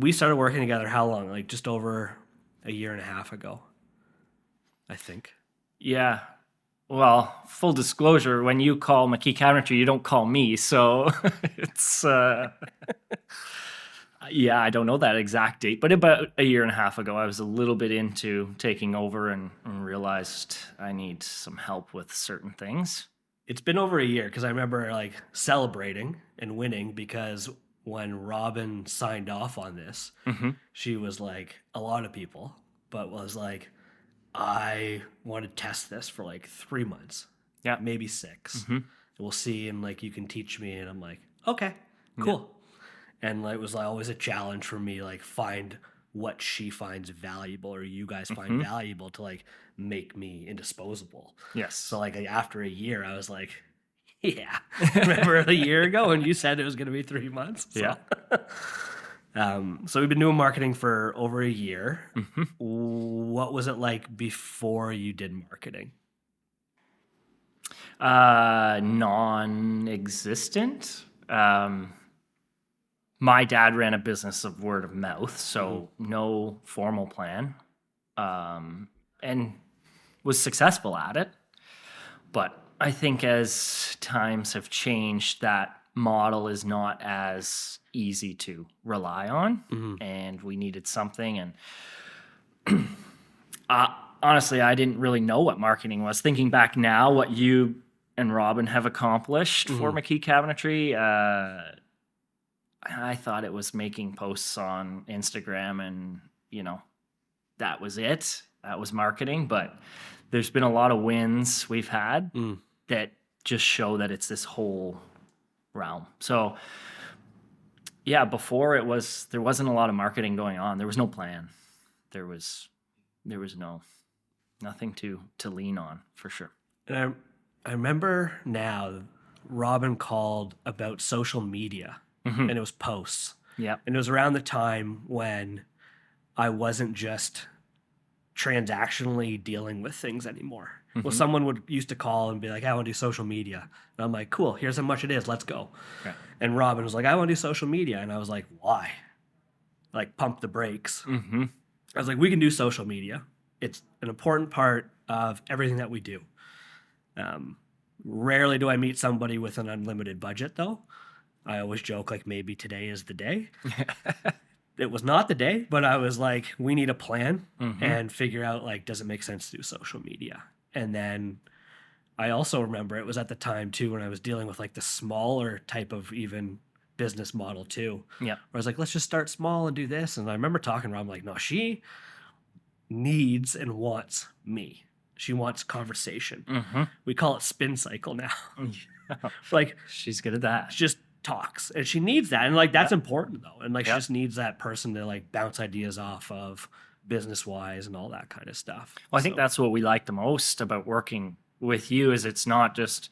we started working together how long? Like just over a year and a half ago, I think. Yeah. Well, full disclosure, when you call McKee Cabinetree, you don't call me. So it's, yeah, I don't know that exact date, but about a year and a half ago, I was a little bit into taking over and realized I need some help with certain things. It's been over a year because I remember like celebrating and winning because when Robin signed off on this, she was like a lot of people, but was like, I want to test this for like 3 months, Yeah. maybe 6. We'll see, and like you can teach me. And I'm like, okay, cool. And like, it was like always a challenge for me, like find what she finds valuable or you guys find valuable to like make me indisposable. Yes. So like after a year, I was like, yeah. Remember a year ago when you said it was going to be 3 months? So. Yeah. So we've been doing marketing for over a year. What was it like before you did marketing? Non-existent. My dad ran a business of word of mouth, so no formal plan, and was successful at it. But I think as times have changed, that model is not as easy to rely on, and we needed something. And honestly, I didn't really know what marketing was. Thinking back now, what you and Robin have accomplished for McKee Cabinetry, I thought it was making posts on Instagram and, that was it. That was marketing. But there's been a lot of wins we've had that just show that it's this whole realm. So, yeah, before there wasn't a lot of marketing going on. There was no plan. There was nothing to lean on, for sure. And I remember now Robin called about social media and it was posts. Yeah. And it was around the time when I wasn't just transactionally dealing with things anymore. Well, someone used to call and be like, I want to do social media. And I'm like, cool, here's how much it is. Let's go. Okay. And Robin was like, I want to do social media. And I was like, why? Like, pump the brakes. I was like, we can do social media. It's an important part of everything that we do. Rarely do I meet somebody with an unlimited budget, though. I always joke, like, maybe today is the day. It was not the day, but I was like, we need a plan and figure out, like, does it make sense to do social media? And then I also remember it was at the time, too, when I was dealing with, like, the smaller type of even business model, too. Yeah. Where I was like, let's just start small and do this. And I remember talking to Rob, like, no, she needs and wants me. She wants conversation. We call it spin cycle now. Like, she's good at that. Just talks, and she needs that, and like that's important though, and like she just needs that person to like bounce ideas off of business wise and all that kind of stuff. Well, I think that's what we like the most about working with you is it's not just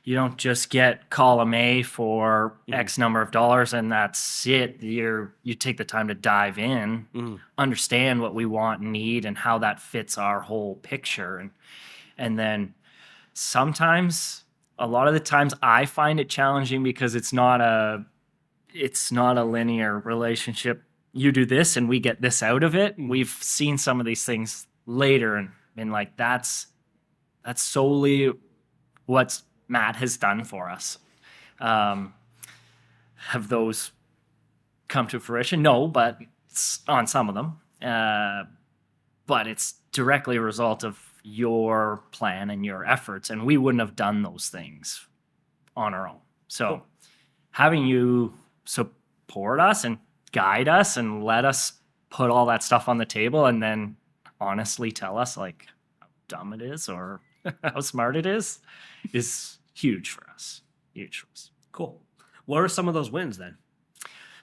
you don't just get column A for X number of dollars and that's it. You take the time to dive in, understand what we want and need and how that fits our whole picture, and then sometimes a lot of the times I find it challenging because it's not a linear relationship. You do this and we get this out of it. We've seen some of these things later and been like, that's solely what Matt has done for us. Have those come to fruition? No, but it's on some of them. But it's directly a result of your plan and your efforts, and we wouldn't have done those things on our own. So having you support us and guide us and let us put all that stuff on the table and then honestly tell us like how dumb it is or how smart it is huge for us. Huge for us. Cool. What are some of those wins then?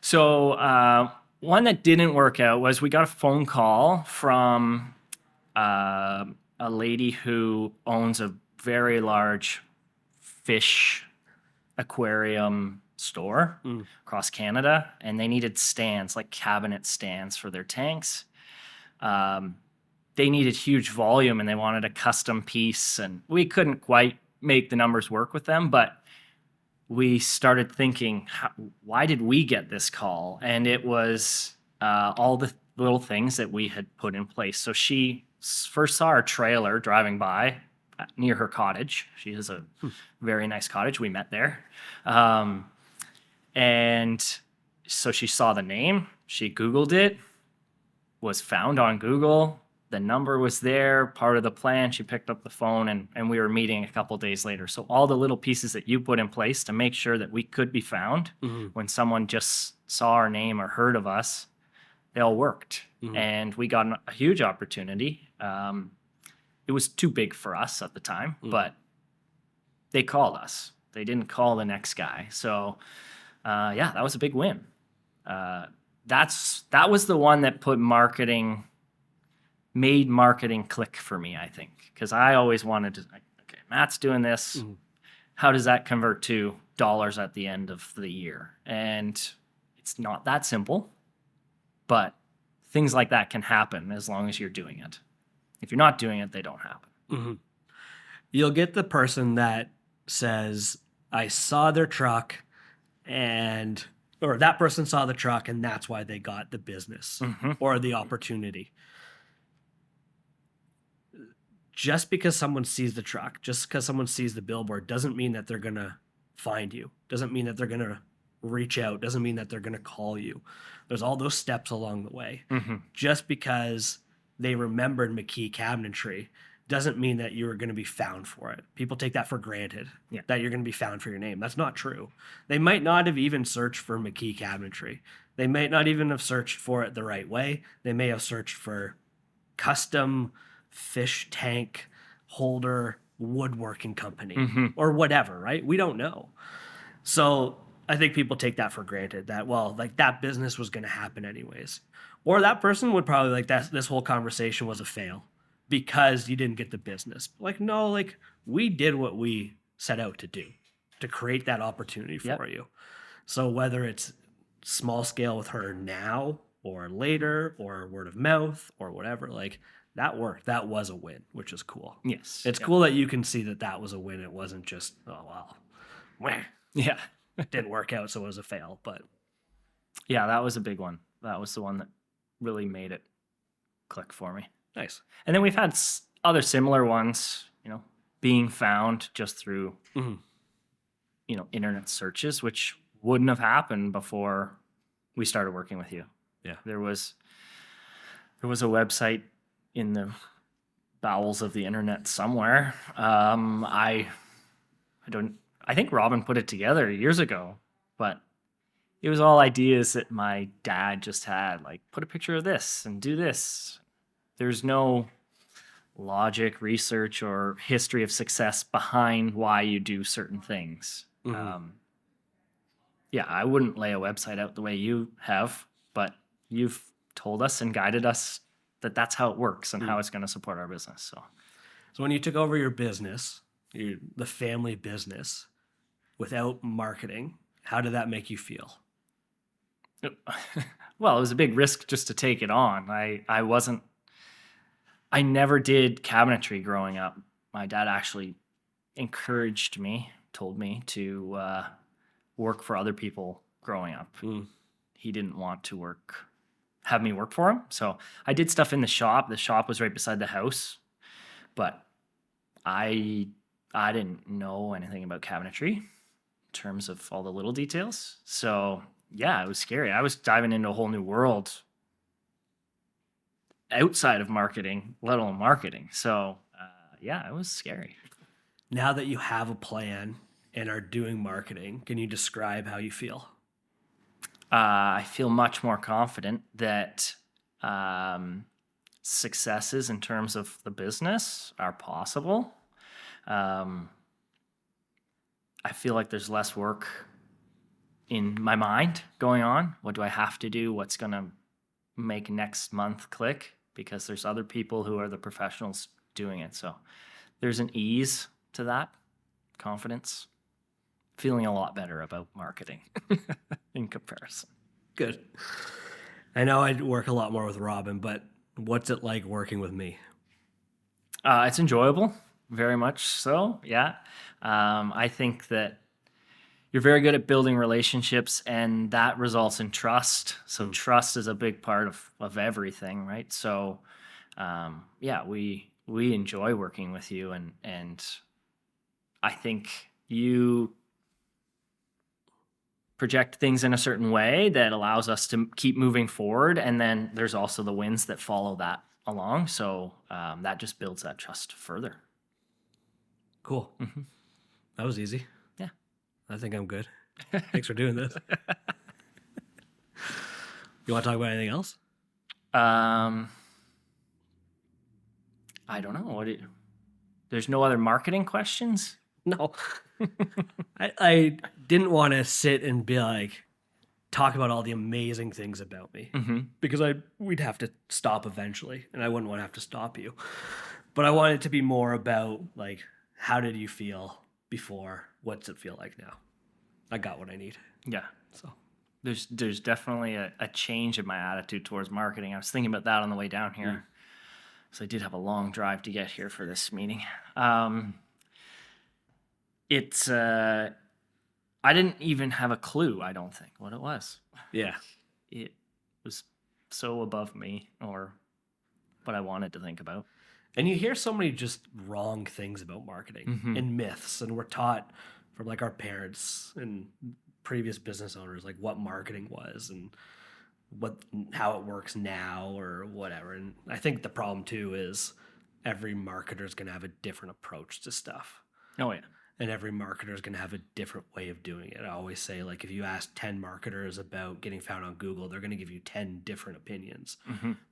So one that didn't work out was we got a phone call from a lady who owns a very large fish aquarium store across Canada, and they needed stands, like cabinet stands for their tanks. They needed huge volume, and they wanted a custom piece, and we couldn't quite make the numbers work with them, but we started thinking, why did we get this call? And it was all the little things that we had put in place. So she first saw our trailer driving by near her cottage. She has a very nice cottage. We met there. And so she saw the name. She Googled it, was found on Google. The number was there, part of the plan. She picked up the phone and we were meeting a couple days later. So all the little pieces that you put in place to make sure that we could be found when someone just saw our name or heard of us, they all worked. And we got a huge opportunity. It was too big for us at the time, but they called us. They didn't call the next guy. So yeah, that was a big win. That was the one that made marketing click for me, I think, because I always wanted to, okay, Matt's doing this. How does that convert to dollars at the end of the year? And it's not that simple, but things like that can happen as long as you're doing it. If you're not doing it, they don't happen. You'll get the person that says, I saw their truck or that person saw the truck and that's why they got the business or the opportunity. Just because someone sees the truck, just because someone sees the billboard doesn't mean that they're going to find you. Doesn't mean that they're going to reach out. Doesn't mean that they're going to call you. There's all those steps along the way. Just because they remembered McKee Cabinetree doesn't mean that you are going to be found for it. People take that for granted, that you're going to be found for your name. That's not true. They might not have even searched for McKee Cabinetry. They might not even have searched for it the right way. They may have searched for custom fish tank holder woodworking company or whatever, right? We don't know. So I think people take that for granted that, well, like that business was going to happen anyways. Or that person would probably like that this whole conversation was a fail because you didn't get the business. Like, no, like we did what we set out to do, to create that opportunity for you. So whether it's small scale with her now or later or word of mouth or whatever, like that worked. That was a win, which is cool. Yes. It's cool that you can see that that was a win. It wasn't just, oh, well, Yeah. didn't work out, so it was a fail. But yeah, that was a big one. That was the one that really made it click for me. Nice. And then we've had other similar ones, being found just through, internet searches, which wouldn't have happened before we started working with you. Yeah. There was a website in the bowels of the internet somewhere. I think Robin put it together years ago, but it was all ideas that my dad just had, like put a picture of this and do this. There's no logic, research, or history of success behind why you do certain things. Yeah, I wouldn't lay a website out the way you have, but you've told us and guided us that that's how it works and how it's going to support our business. So when you took over your business, the family business, without marketing, how did that make you feel? Well, it was a big risk just to take it on. I never did cabinetry growing up. My dad actually encouraged me, told me to work for other people growing up. He didn't want to have me work for him. So I did stuff in the shop. The shop was right beside the house, but I didn't know anything about cabinetry in terms of all the little details. So yeah, it was scary. I was diving into a whole new world outside of marketing, let alone marketing. So yeah, it was scary. Now that you have a plan and are doing marketing, can you describe how you feel? I feel much more confident that successes in terms of the business are possible. I feel like there's less work in my mind going on. What do I have to do? What's going to make next month click? Because there's other people who are the professionals doing it. So there's an ease to that, confidence. Feeling a lot better about marketing in comparison. Good. I know I work a lot more with Robin, but what's it like working with me? It's enjoyable, very much so. Yeah. I think that you're very good at building relationships, and that results in trust. So trust is a big part of everything, right? So yeah, we enjoy working with you, and I think you project things in a certain way that allows us to keep moving forward, and then there's also the wins that follow that along. So that just builds that trust further. Cool. That was easy. Yeah. I think I'm good. Thanks for doing this. You want to talk about anything else? I don't know. There's no other marketing questions? No. I didn't want to sit and be like, talk about all the amazing things about me, because we'd have to stop eventually, and I wouldn't want to have to stop you. But I want it to be more about, like, how did you feel before? What's it feel like now? I got what I need. Yeah. So There's definitely a change in my attitude towards marketing. I was thinking about that on the way down here. So I did have a long drive to get here for this meeting. I didn't even have a clue, I don't think, what it was. yeah. It was so above me, or what I wanted to think about. And you hear so many just wrong things about marketing and myths, and we're taught from like our parents and previous business owners like what marketing was and how it works now or whatever. And I think the problem too is every marketer is going to have a different approach to stuff. Oh, yeah. And every marketer is going to have a different way of doing it. I always say, like, if you ask 10 marketers about getting found on Google, they're going to give you 10 different opinions,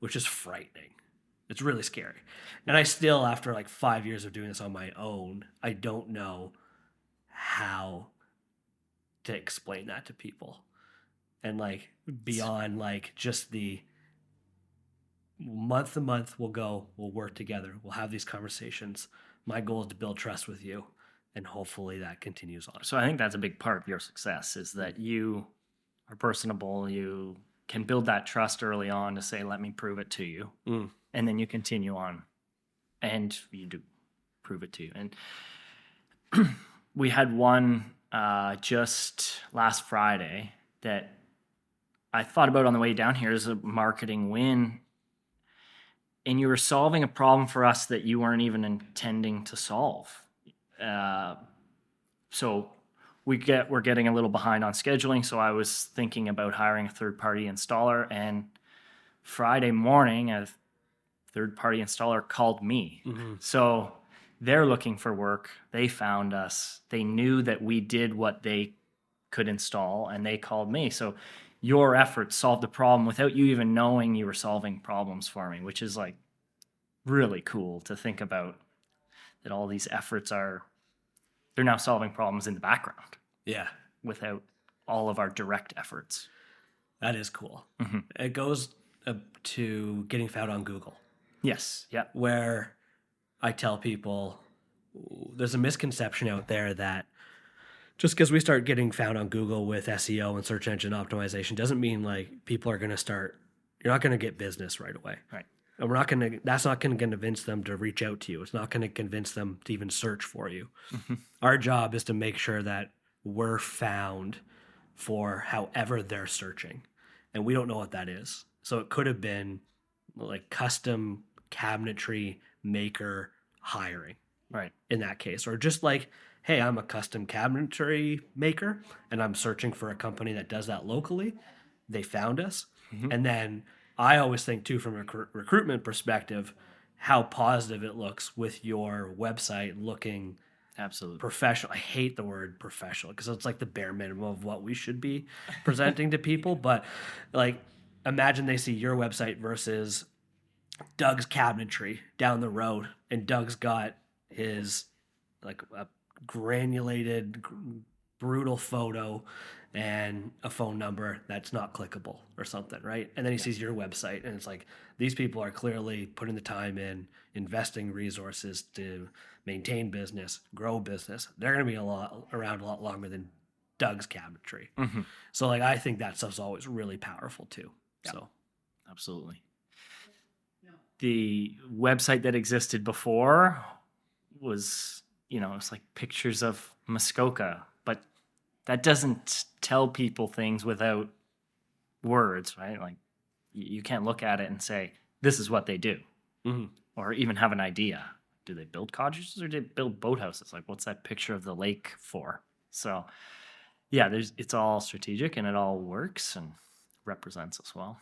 which is frightening. It's really scary. And I still, after like 5 years of doing this on my own, I don't know how to explain that to people. And like beyond like just the month to month, we'll work together. We'll have these conversations. My goal is to build trust with you. And hopefully that continues on. So I think that's a big part of your success, is that you are personable. You can build that trust early on to say, let me prove it to you. And then you continue on and you do prove it to you. And we had one just last Friday that I thought about on the way down here as a marketing win. And you were solving a problem for us that you weren't even intending to solve. So we're getting a little behind on scheduling. So I was thinking about hiring a third-party installer, and Friday morning, a third-party installer called me. So they're looking for work. They found us. They knew that we did what they could install, and they called me. So your efforts solved the problem without you even knowing you were solving problems for me, which is like really cool to think about, that all these efforts they're now solving problems in the background. Yeah. Without all of our direct efforts. That is cool. It goes to getting found on Google. Yes. Yeah. Where I tell people there's a misconception out there that just because we start getting found on Google with SEO and search engine optimization doesn't mean like people are going to start, you're not going to get business right away. Right. And that's not going to convince them to reach out to you. It's not going to convince them to even search for you. Our job is to make sure that we're found for however they're searching. And we don't know what that is. So it could have been like custom cabinetry maker hiring. Right. In that case. Or just like, hey, I'm a custom cabinetry maker and I'm searching for a company that does that locally. They found us. And then I always think too, from a recruitment perspective, how positive it looks with your website looking absolutely professional. I hate the word professional because it's like the bare minimum of what we should be presenting to people. But like, imagine they see your website versus Doug's Cabinetry down the road, and Doug's got his like a granulated, brutal photo and a phone number that's not clickable or something, right? And then he sees your website and it's like, these people are clearly putting the time in, investing resources to maintain business, grow business. They're going to be around a lot longer than Doug's Cabinetry. So like, I think that stuff's always really powerful too. Yeah. So absolutely. The website that existed before was, it's like pictures of Muskoka, but that doesn't tell people things without words, right? Like you can't look at it and say, this is what they do, or even have an idea. Do they build cottages or do they build boathouses? Like, what's that picture of the lake for? So, yeah, it's all strategic and it all works and represents us well.